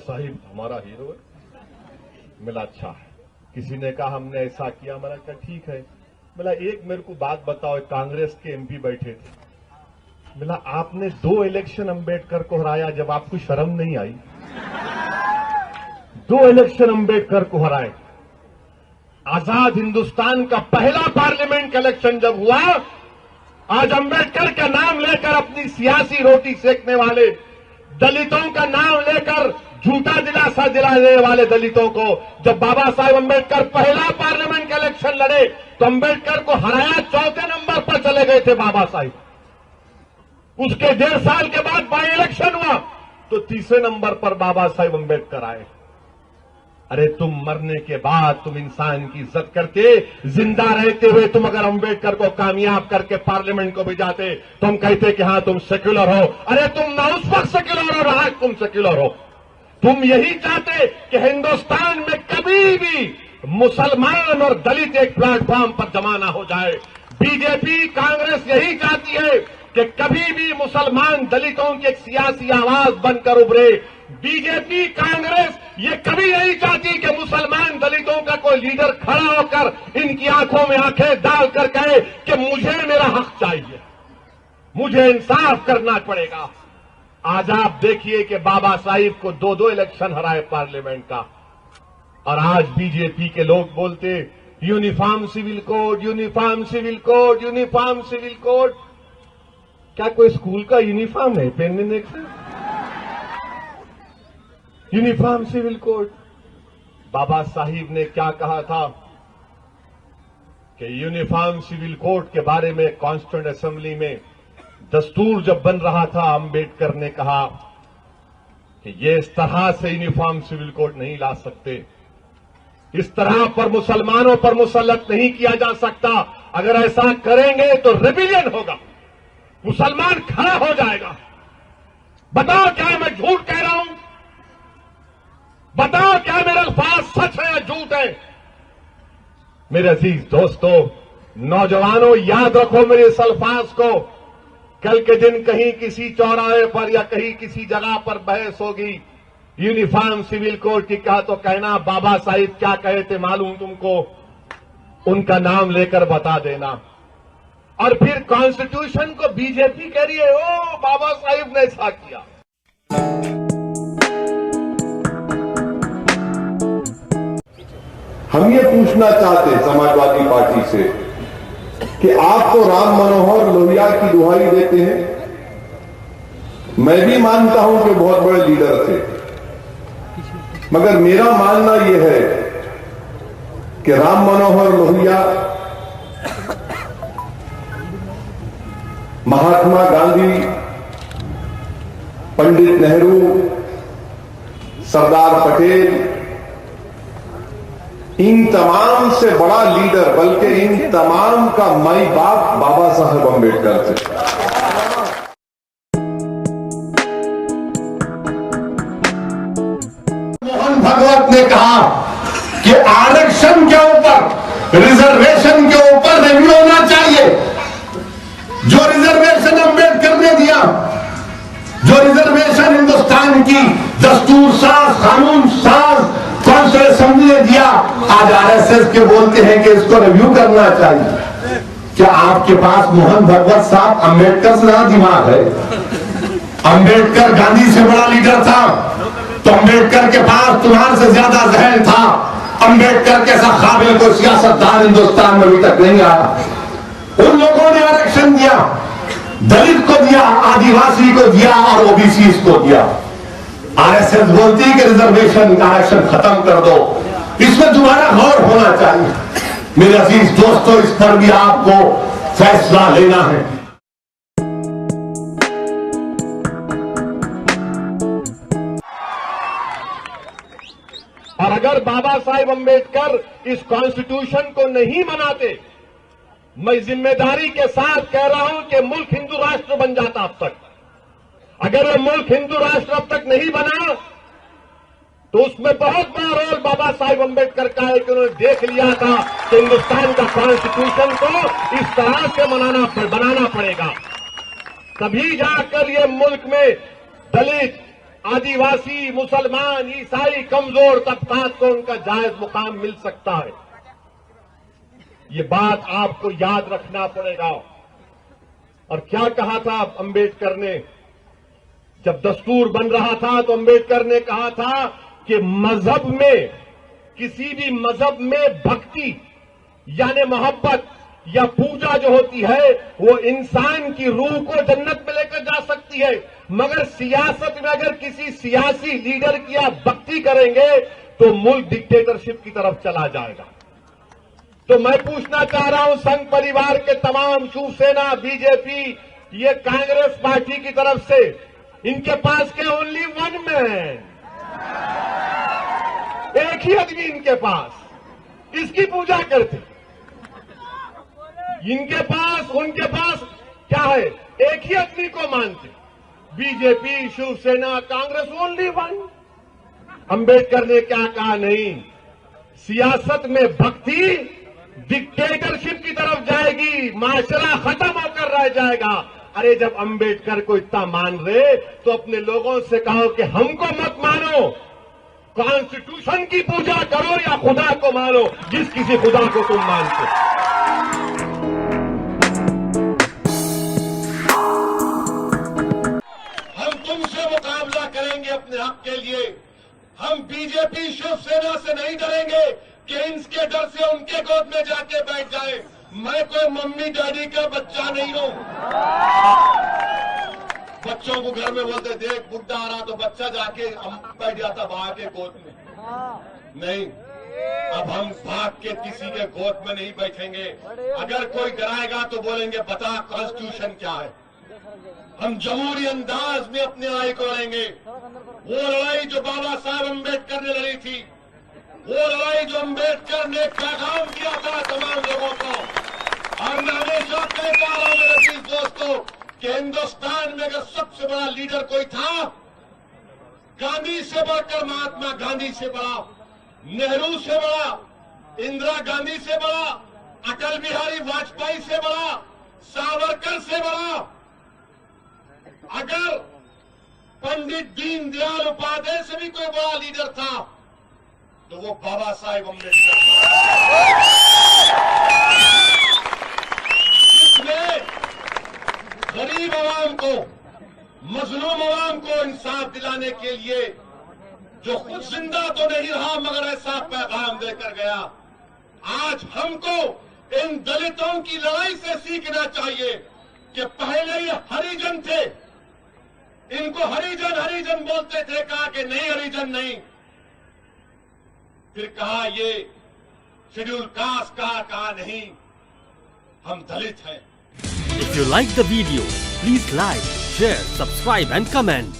साहिब हमारा हीरो है। मिला अच्छा है। किसी ने कहा हमने ऐसा किया, मैंने कहा ठीक है। मिला एक मेरे को बात बताओ, कांग्रेस के एमपी बैठे थे, मिला आपने 2 इलेक्शन अंबेडकर को हराया, जब आपको शर्म नहीं आई? 2 इलेक्शन अंबेडकर को हराए। आजाद हिंदुस्तान का पहला पार्लियामेंट का इलेक्शन जब हुआ, आज अंबेडकर का नाम लेकर अपनी सियासी रोटी सेकने वाले, दलितों का नाम लेकर झूठा दिलासा दिलाने वाले दलितों को, जब बाबा साहेब अंबेडकर पहला पार्लियामेंट का इलेक्शन लड़े तो अंबेडकर को हराया, 4थे नंबर पर चले गए थे बाबा साहेब। उसके 1.5 साल के बाद बाई इलेक्शन हुआ तो 3रे नंबर पर बाबा साहेब अंबेडकर आए। अरे तुम मरने के बाद तुम इंसान की इज्जत करते, जिंदा रहते हुए तुम अगर अंबेडकर को कामयाब करके पार्लियामेंट को भिजाते तो हम कहते कि हां तुम सेक्युलर हो। अरे तुम ना उस वक्त सेक्युलर हो, आज तुम सेक्युलर हो। तुम यही चाहते कि हिंदुस्तान में कभी भी मुसलमान और दलित एक प्लेटफॉर्म पर जमा ना हो जाए। बीजेपी कांग्रेस यही चाहती है कि कभी भी मुसलमान दलितों की एक सियासी आवाज बनकर उभरे। बीजेपी कांग्रेस ये कभी नहीं चाहती कि मुसलमान दलितों का कोई लीडर खड़ा होकर इनकी आंखों में आंखें डालकर कहे कि मुझे मेरा हक चाहिए, मुझे इंसाफ करना पड़ेगा। आज आप देखिए कि बाबा साहिब को 2 इलेक्शन हराए पार्लियामेंट का, और आज बीजेपी के लोग बोलते uniform civil code, uniform civil code, uniform civil code. क्या कोई स्कूल का यूनिफॉर्म है पहनने का? Uniform civil code. Baba Saheb ने क्या कहा था कि यूनिफॉर्म सिविल कोड के बारे में कॉन्स्टिट्यूएंट असेंबली में दस्तूर जब बन रहा था, अंबेडकर ने कहा कि ये इस तरह से यूनिफॉर्म सिविल कोड नहीं ला सकते, इस तरह पर मुसलमानों पर मुसल्लत नहीं किया जा सकता। अगर ऐसा करेंगे तो रिबिलियन होगा, मुसलमान खड़ा हो जाएगा। बताओ क्या मैं झूठ कह रहा हूं? बताओ क्या मेरे अल्फाज सच है या झूठ है? मेरे अजीज दोस्तों, नौजवानों, याद रखो मेरे इस अल्फाज को। कल के दिन कहीं किसी चौराहे पर या कहीं किसी जगह पर बहस होगी यूनिफॉर्म सिविल कोड की, कहा तो कहना बाबा साहिब क्या कहे थे मालूम तुमको, उनका नाम लेकर बता देना। और फिर कॉन्स्टिट्यूशन को बीजेपी कह रही है ओ बाबा साहिब ने ऐसा किया। हम ये पूछना चाहते समाजवादी पार्टी से कि आप तो राम मनोहर लोहिया की दुहाई देते हैं, मैं भी मानता हूं कि बहुत बड़े लीडर थे, मगर मेरा मानना यह है कि राम मनोहर लोहिया, महात्मा गांधी, पंडित नेहरू, सरदार पटेल, इन तमाम से बड़ा लीडर, बल्कि इन तमाम का माई बाप बाबा साहेब अंबेडकर थे। मोहन भागवत ने कहा कि आरक्षण के ऊपर, रिजर्वेशन के ऊपर रिव्यू होना चाहिए। जो रिजर्वेशन अंबेडकर ने दिया, जो रिजर्वेशन हिंदुस्तान की दस्तूर साज, कानून साज कॉन्स्टिट्यूएंट असेंबली ने दिया, आज आरएसएस के बोलते हैं कि इसको रिव्यू करना चाहिए। क्या आपके पास मोहन भागवत साहब अंबेडकर से ज्यादा दिमाग है? अंबेडकर गांधी से बड़ा लीडर था तो अंबेडकर के पास तुम्हारे से ज्यादा जहन था। अंबेडकर जैसा काबिल को सियासतदान हिंदुस्तान में अभी तक नहीं आया। उन लोगों ने आरक्षण दिया, दलित को दिया, आदिवासी को दिया और ओबीसी को दिया। आरएसएस बोलती है कि रिजर्वेशन आरक्षण खत्म कर दो, इसमें दोबारा गौर होना चाहिए। मेरे अजीज दोस्तों, इस पर भी आपको फैसला लेना है। और अगर बाबा साहेब अंबेडकर इस कॉन्स्टिट्यूशन को नहीं बनाते, मैं जिम्मेदारी के साथ कह रहा हूं कि मुल्क हिंदू राष्ट्र बन जाता अब तक। अगर ये मुल्क हिंदू राष्ट्र अब तक नहीं बना तो उसमें बहुत बड़ा रोल बाबा साहेब अंबेडकर का है कि उन्होंने देख लिया था कि हिंदुस्तान का कॉन्स्टिट्यूशन को इस तरह से बनाना पड़ेगा, तभी जाकर ये मुल्क में दलित, आदिवासी, मुसलमान, ईसाई, कमजोर तबकात को उनका जायज मुकाम मिल सकता है। ये बात आपको याद रखना पड़ेगा। और क्या कहा था अंबेडकर ने? जब दस्तूर बन रहा था तो अंबेडकर ने कहा था कि मजहब में, किसी भी मजहब में भक्ति यानी मोहब्बत या पूजा जो होती है वो इंसान की रूह को जन्नत में लेकर जा सकती है, मगर सियासत में अगर किसी सियासी लीडर की आप भक्ति करेंगे तो मुल्क डिक्टेटरशिप की तरफ चला जाएगा। तो मैं पूछना चाह रहा हूं संघ परिवार के तमाम, शिवसेना, बीजेपी, ये कांग्रेस पार्टी की तरफ से, इनके पास क्या ओनली वन मैन, एक ही आदमी इनके पास, इसकी पूजा करते। इनके पास, उनके पास क्या है? एक ही आदमी को मानते। BJP, Shiv Sena, Congress, only one. Ambedkar ने क्या कहा? नहीं, सियासत में भक्ति डिक्टेटरशिप की तरफ जाएगी, माशरा खत्म होकर रह जाएगा। अरे जब अंबेडकर को इतना मान रहे तो अपने लोगों से कहो कि हमको मत मानो, कॉन्स्टिट्यूशन की पूजा करो या खुदा को मानो, जिस किसी खुदा को तुम मानते। हम तुमसे मुकाबला करेंगे अपने हक के लिए। हम बीजेपी, शिवसेना से नहीं डरेंगे कि इनके डर से उनके गोद में जाके बैठ जाए। मैं कोई मम्मी डैडी का बच्चा नहीं हूं। बच्चों को घर में बोलते देख बुढ़ा आ रहा तो बच्चा जाके बैठ जाता बाहर के गोद में। नहीं, अब हम भाग के किसी के गोद में नहीं बैठेंगे। अगर कोई डराएगा तो बोलेंगे बता कॉन्स्टिट्यूशन क्या है। हम जमहूरी अंदाज में अपनी लड़ाई को लड़ेंगे। वो लड़ाई जो बाबा साहब अम्बेडकर ने लड़ी थी, वो लड़ाई जो अम्बेडकर ने पैगाम किया था तमाम लोगों को। और मैं हमेशा कहता रहा हूं मेरे अजीज दोस्तों कि हिंदुस्तान में अगर सबसे बड़ा लीडर कोई था, गांधी से बढ़कर महात्मा गांधी से बड़ा, नेहरू से बड़ा, इंदिरा गांधी से बड़ा, अटल बिहारी वाजपेयी से बड़ा, सावरकर से बड़ा, अगर पंडित दीनदयाल उपाध्याय से भी कोई बड़ा लीडर था तो वो बाबा साहेब अम्बेडकर, जिसने गरीब आवाम को, मजलूम आवाम को इंसाफ दिलाने के लिए, जो खुद जिंदा तो नहीं रहा मगर ऐसा पैगाम देकर गया। आज हमको इन दलितों की लड़ाई से सीखना चाहिए कि पहले ये हरिजन थे, इनको हरिजन हरिजन बोलते थे, कहा कि नहीं हरिजन नहीं, फिर कहा ये शेड्यूल कास्ट कहा नहीं, हम दलित हैं। If you like the video, please like, share, subscribe and comment.